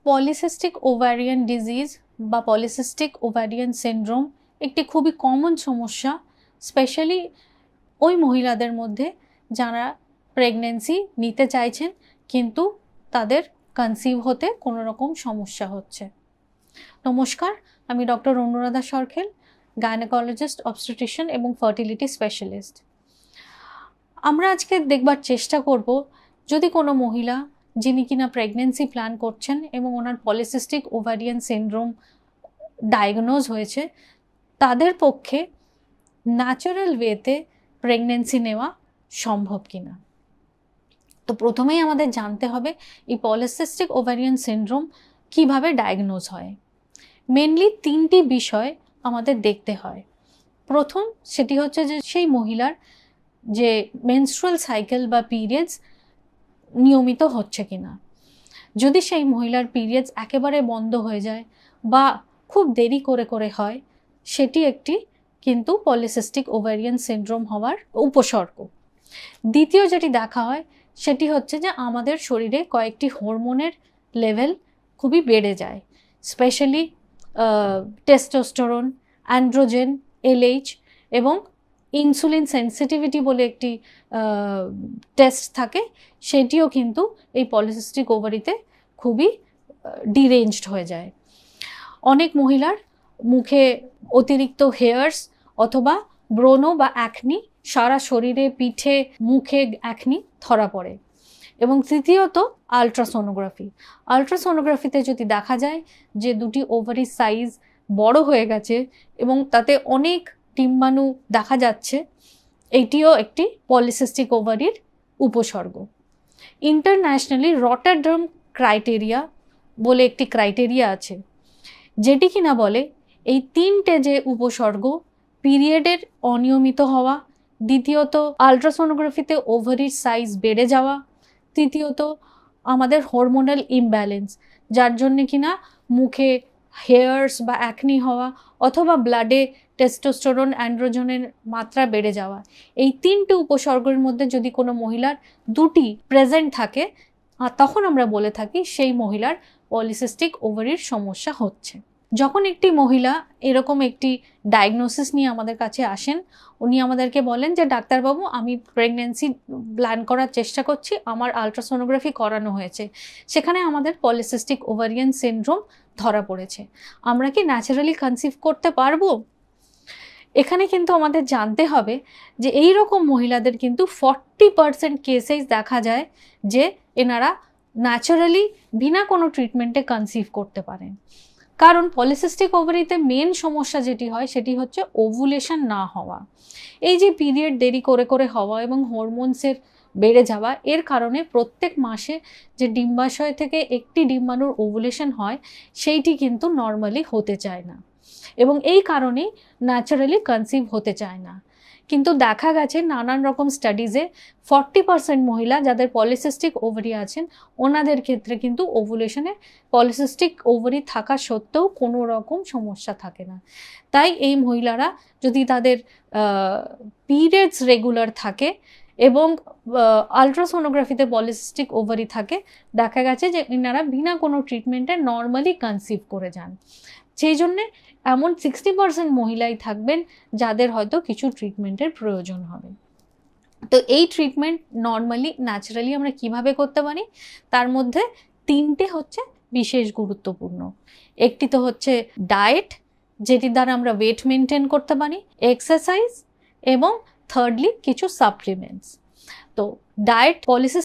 Polycystic ovarian disease বা polycystic ovarian syndrome একটি খুবই কমন সমস্যা, স্পেশালি ওই মহিলাদের মধ্যে যারা প্রেগনেন্সি নিতে চাইছেন কিন্তু তাদের কনসিভ হতে কোনো রকম সমস্যা হচ্ছে। নমস্কার, আমি doctor Anuradha Sarkhel, gynaecologist, obstetrician এবং ফার্টিলিটি স্পেশালিস্ট। আমরা আজকে দেখবার চেষ্টা করব যদি কোনো মহিলা যিনি কিনা প্রেগনেন্সি প্ল্যান করছেন এবং ওনার পলিসিস্টিক ওভারিয়ান সিনড্রোম ডায়াগনোজ হয়েছে, তাদের পক্ষে ন্যাচারাল ওয়েতে প্রেগনেন্সি নেওয়া সম্ভব কিনা। তো প্রথমেই আমাদের জানতে হবে এই পলিসিস্টিক ওভারিয়ান সিনড্রোম কিভাবে ডায়াগনোজ হয়। মেনলি তিনটি বিষয় আমাদের দেখতে হয়। প্রথম সেটি হচ্ছে যে সেই মহিলার যে মেনস্ট্রুয়াল সাইকেল বা পিরিয়ডস নিয়মিত হচ্ছে কিনা। যদি সেই মহিলার পিরিয়ডস একেবারে বন্ধ হয়ে যায় বা খুব দেরি করে করে হয়, সেটি একটি কিন্তু পলিসিস্টিক ওভারিয়ান সিনড্রোম হওয়ার উপসর্গ। দ্বিতীয় যেটি দেখা হয় সেটি হচ্ছে যে আমাদের শরীরে কয়েকটি হরমোনের লেভেল খুবই বেড়ে যায়, স্পেশালি টেস্টোস্টেরন, অ্যান্ড্রোজেন, এলএইচ এবং ইনসুলিন সেন্সিটিভিটি বলে একটি টেস্ট থাকে, সেটিও কিন্তু এই পলিসিস্টিক ওভারিতে খুবই ডিরেঞ্জড হয়ে যায়। অনেক মহিলার মুখে অতিরিক্ত হেয়ার্স অথবা ব্রণ বা অ্যাকনি, সারা শরীরে, পিঠে, মুখে অ্যাকনি ধরা পড়ে। এবং তৃতীয়ত আলট্রাসোনোগ্রাফিতে যদি দেখা যায় যে দুটি ওভারির সাইজ বড় হয়ে গেছে এবং তাতে অনেক ডিম্বাণু দেখা যাচ্ছে, এটিও একটি পলিসিস্টিক ওভারির উপসর্গ। ইন্টারন্যাশনালি রটারডাম ক্রাইটেরিয়া বলে একটি ক্রাইটেরিয়া আছে, যেটি কিনা বলে এই তিনটে যে উপসর্গ, পিরিয়ডের অনিয়মিত হওয়া, দ্বিতীয়ত আলট্রাসোনোগ্রাফিতে ওভারির সাইজ বেড়ে যাওয়া, তৃতীয়ত আমাদের হরমোনাল ইমব্যালেন্স, যার জন্যে কিনা মুখে হেয়ার্স বা অ্যাকনি হওয়া অথবা ব্লাডে টেস্টোস্টেরন, অ্যান্ড্রোজেনের মাত্রা বেড়ে যাওয়া, এই তিনটে উপসর্গের মধ্যে যদি কোনো মহিলার দুটি প্রেজেন্ট থাকে, তখন আমরা বলে থাকি সেই মহিলার পলিসিস্টিক ওভারির সমস্যা হচ্ছে। যখন একটি মহিলা এরকম একটি ডায়াগনোসিস নিয়ে আমাদের কাছে আসেন, উনি আমাদেরকে বলেন যে ডাক্তারবাবু, আমি প্রেগনেন্সি প্ল্যান করার চেষ্টা করছি, আমার আলট্রাসোনোগ্রাফি করানো হয়েছে, সেখানে আমাদের পলিসিস্টিক ওভারিয়ান সিনড্রোম ধরা পড়েছে, আমরা কি ন্যাচারালি কনসিভ করতে পারবো? এখানে কিন্তু আমাদের জানতে হবে যে এই রকম মহিলাদের কিন্তু 40% কেসেই দেখা যায় যে এনারা ন্যাচারালি বিনা কোনো ট্রিটমেন্টে কনসিভ করতে পারেন। কারণ পলিসিস্টিক ওভারিতে মেন সমস্যা যেটি হয় সেটি হচ্ছে ওভুলেশন না হওয়া। এই যে পিরিয়ড দেরি করে করে হওয়া এবং হরমোনসের বেড়ে যাওয়া, এর কারণে প্রত্যেক মাসে যে ডিম্বাশয় থেকে একটি ডিম্বাণুর ওভুলেশন হয়, সেইটি কিন্তু নর্মালি হতে চায় না এবং এই কারণেই ন্যাচারালি কনসিভ হতে চায় না। কিন্তু দেখা গেছে নানান রকম স্টাডিজে 40% মহিলা যাদের পলিসিস্টিক ওভারি আছেন, ওনাদের ক্ষেত্রে কিন্তু ওভুলেশনে পলিসিস্টিক ওভারি থাকা সত্ত্বেও কোনো রকম সমস্যা থাকে না। তাই এই মহিলারা যদি তাদের পিরিয়ডস রেগুলার থাকে এবং আলট্রাসোনোগ্রাফিতে পলিসিস্টিক ওভারি থাকে, দেখা গেছে যে এনারা বিনা কোনো ট্রিটমেন্টে নর্মালি কনসিভ করে যান। সেই জন্যে এমন 60% মহিলাই থাকবেন যাদের হয়তো কিছু ট্রিটমেন্টের প্রয়োজন হবে। তো এই ট্রিটমেন্ট নর্মালি ন্যাচারালি আমরা কিভাবে করতে পারি, তার মধ্যে তিনটে হচ্ছে বিশেষ গুরুত্বপূর্ণ। একটি তো হচ্ছে ডায়েট, যেটির দ্বারা আমরা ওয়েট মেনটেন করতে পারি, এক্সারসাইজ এবং থার্ডলি কিছু সাপ্লিমেন্টস। তো ডায়েট পলিসিস্টিক